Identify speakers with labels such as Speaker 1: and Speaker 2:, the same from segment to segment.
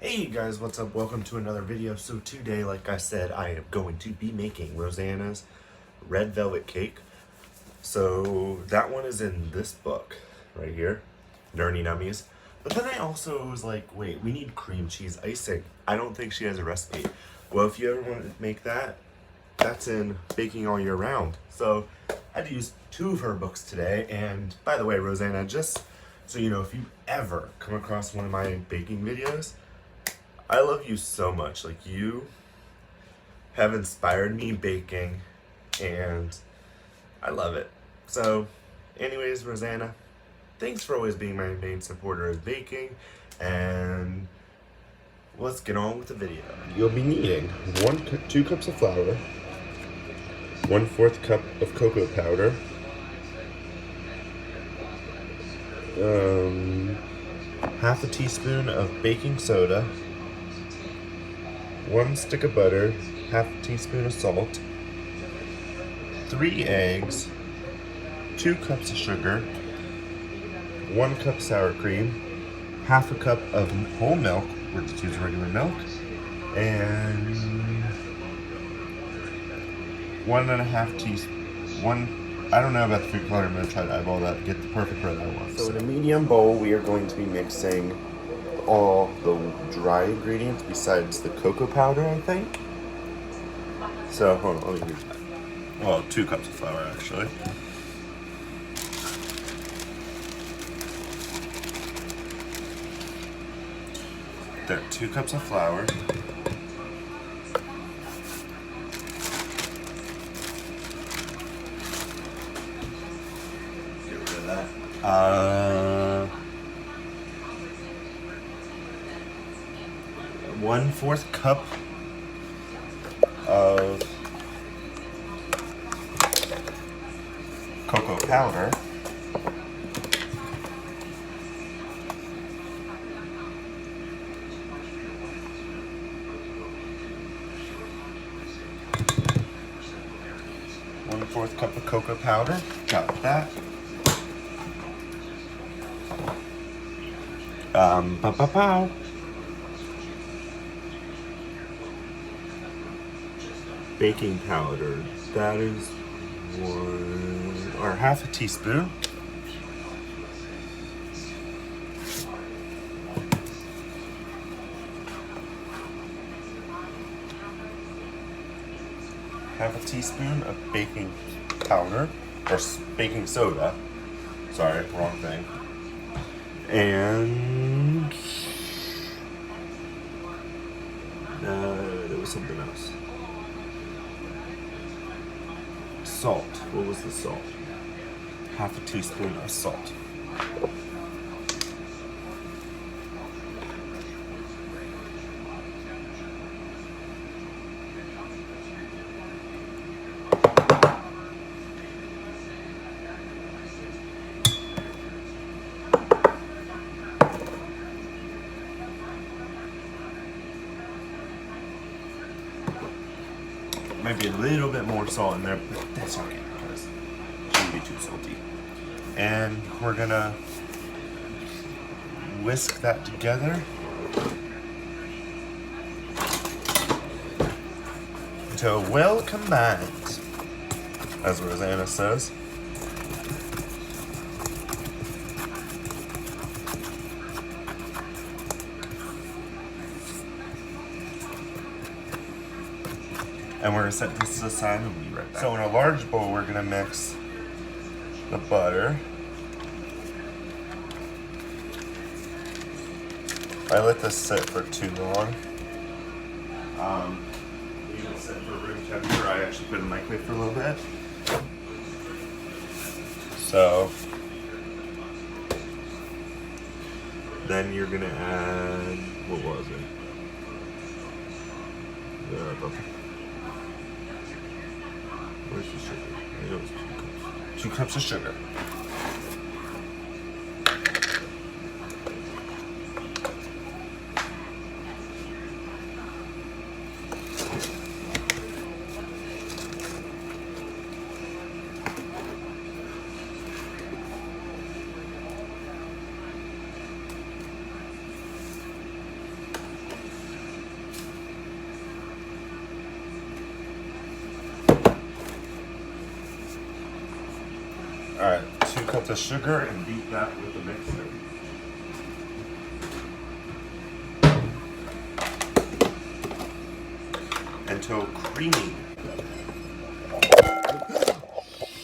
Speaker 1: Hey guys, what's up? Welcome to another video. So today, like I said, I am going to be making Rosanna's red velvet cake. So that one is in this book right here, Nerdy Nummies. But then I also was like, wait, we need cream cheese icing. I don't think she has a recipe. Well, if you ever want to make that, that's in Baking All Year Round. So I had to use two of her books today. And by the way, Rosanna, just so you know, if you ever come across one of my baking videos, I love you so much. Like, you have inspired me baking, and I love it. So, anyways, Rosanna, thanks for always being my main supporter of baking, and let's get on with the video. You'll be needing 2 cups of flour, 1/4 cup of cocoa powder, half a teaspoon of baking soda, 1 stick of butter, half a teaspoon of salt, 3 eggs, 2 cups of sugar, 1 cup sour cream, half a cup of whole milk, we're just using regular milk, and 1.5 teaspoons, I don't know about the food color, I'm going to try to eyeball that to get the perfect red I want. So in a medium bowl, we are going to be mixing all the dry ingredients besides the cocoa powder, I think. So, hold on, let me use that. Well, 2 cups of flour, actually. There, 2 cups of flour. Get rid of that. 1/4 cup of cocoa powder, one-fourth cup of cocoa powder, got that. Pow. Baking powder, that is 1.5 teaspoon. Half a teaspoon of baking powder, or baking soda. Sorry, wrong thing. And there was something else. Salt. What was the salt? Half a teaspoon of salt. Might be a little bit more salt in there, but that's okay because it shouldn't be too salty. And we're gonna whisk that together until well combined, as Rosanna says. And we're gonna set this aside and we'll be right back. So in a large bowl, we're gonna mix the butter. I let this sit for too long. Leave it sit for room temperature. I actually put it in the microwave for a little bit. So then you're gonna add, what was it? Where's the sugar? I know it's 2 cups of sugar. Alright, 2 cups of sugar and beat that with the mixer. Until creamy.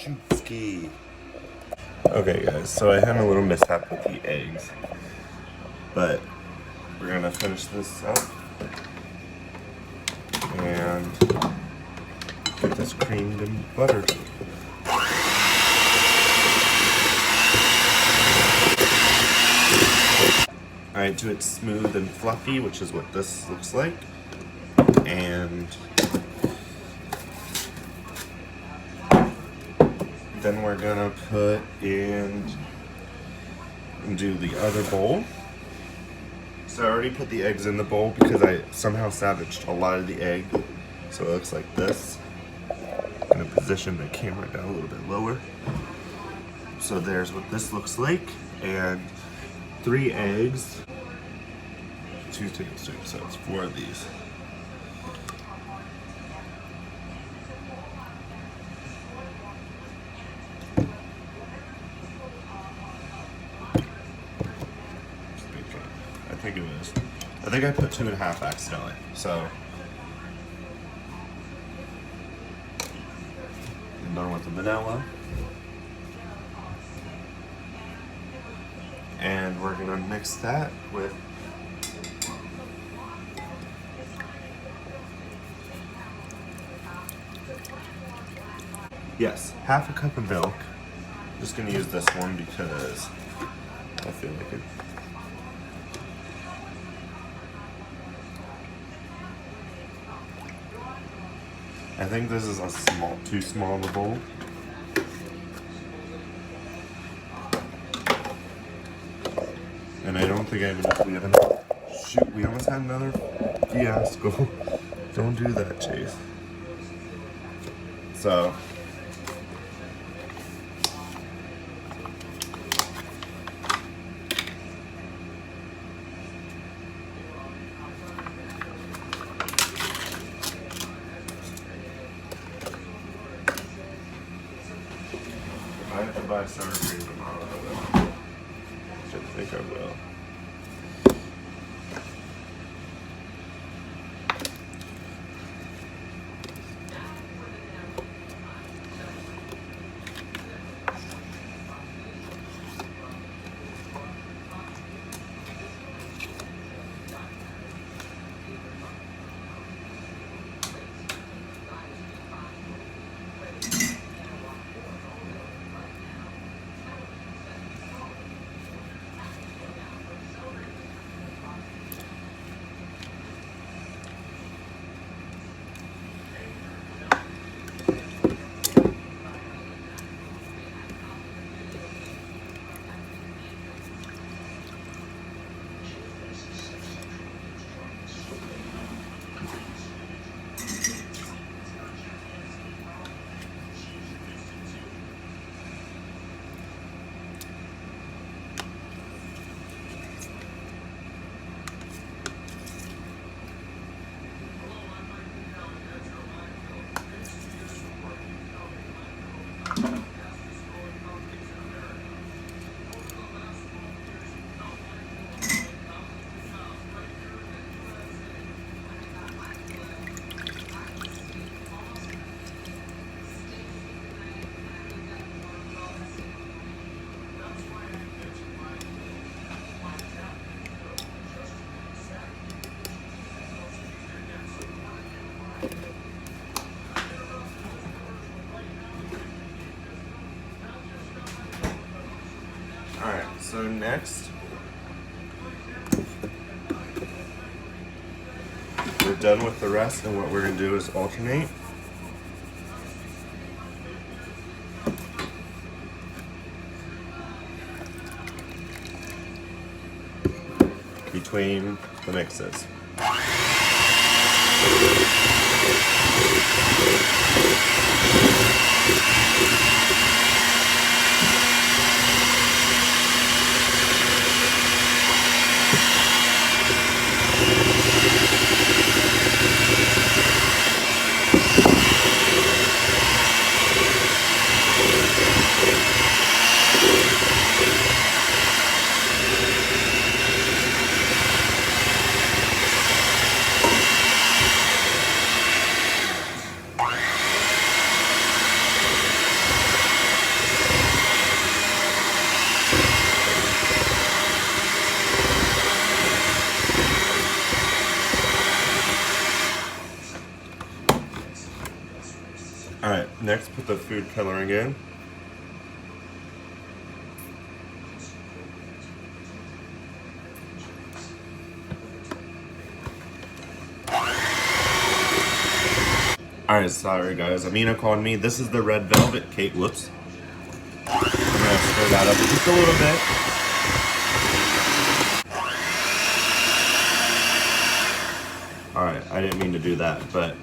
Speaker 1: Shootski. Okay guys, so I had a little mishap with the eggs, but we're gonna finish this up and get this creamed and buttered. Alright, to it smooth and fluffy, which is what this looks like. And then we're gonna put in and do the other bowl. So I already put the eggs in the bowl because I somehow savaged a lot of the egg. So it looks like this. I'm gonna position the camera down a little bit lower. So there's what this looks like. And 3 eggs, 2 tablespoons, so it's 4 of these. I think it was. I think I put 2.5 accidentally, so. I'm done with the vanilla. And we're gonna mix that with yes, 1/2 cup of milk. Just gonna use this one because I feel like it. I think this is too small of a bowl. And I don't think we have enough. Shoot, we almost had another fiasco. Don't do that, Chase. So. I have to buy sour cream tomorrow, I will. I think I will. Alright, so next, we're done with the rest, and what we're going to do is alternate. Between the mixes. Next, put the food coloring in. Alright, sorry guys. Amina called me. This is the red velvet cake. Whoops. I'm gonna stir that up just a little bit. Alright, I didn't mean to do that, but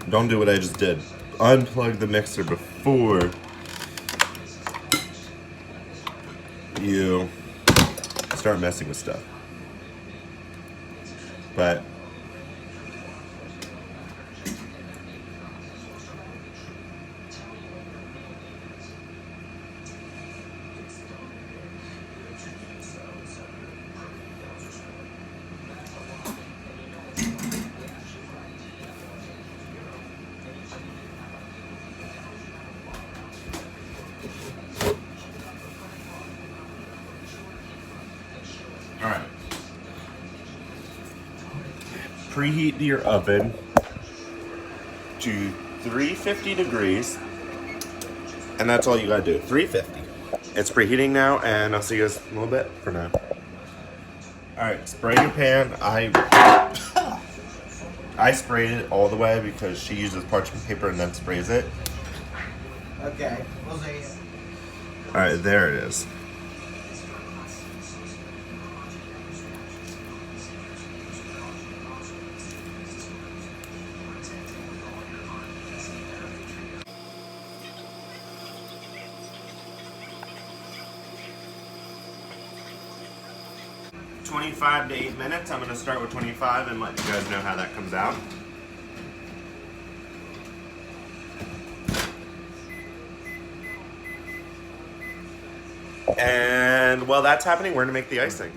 Speaker 1: don't do what I just did. Unplug the mixer before you start messing with stuff. But all right. Preheat your oven to 350 degrees, and that's all you gotta do. 350. It's preheating now, and I'll see you guys in a little bit for now. All right, spray your pan. I sprayed it all the way because she uses parchment paper and then sprays it.
Speaker 2: Okay, we'll see.
Speaker 1: All right, there it is. "25 to 8 minutes. I'm going to start with 25 and let you guys know how that comes out. And while that's happening, we're going to make the icing.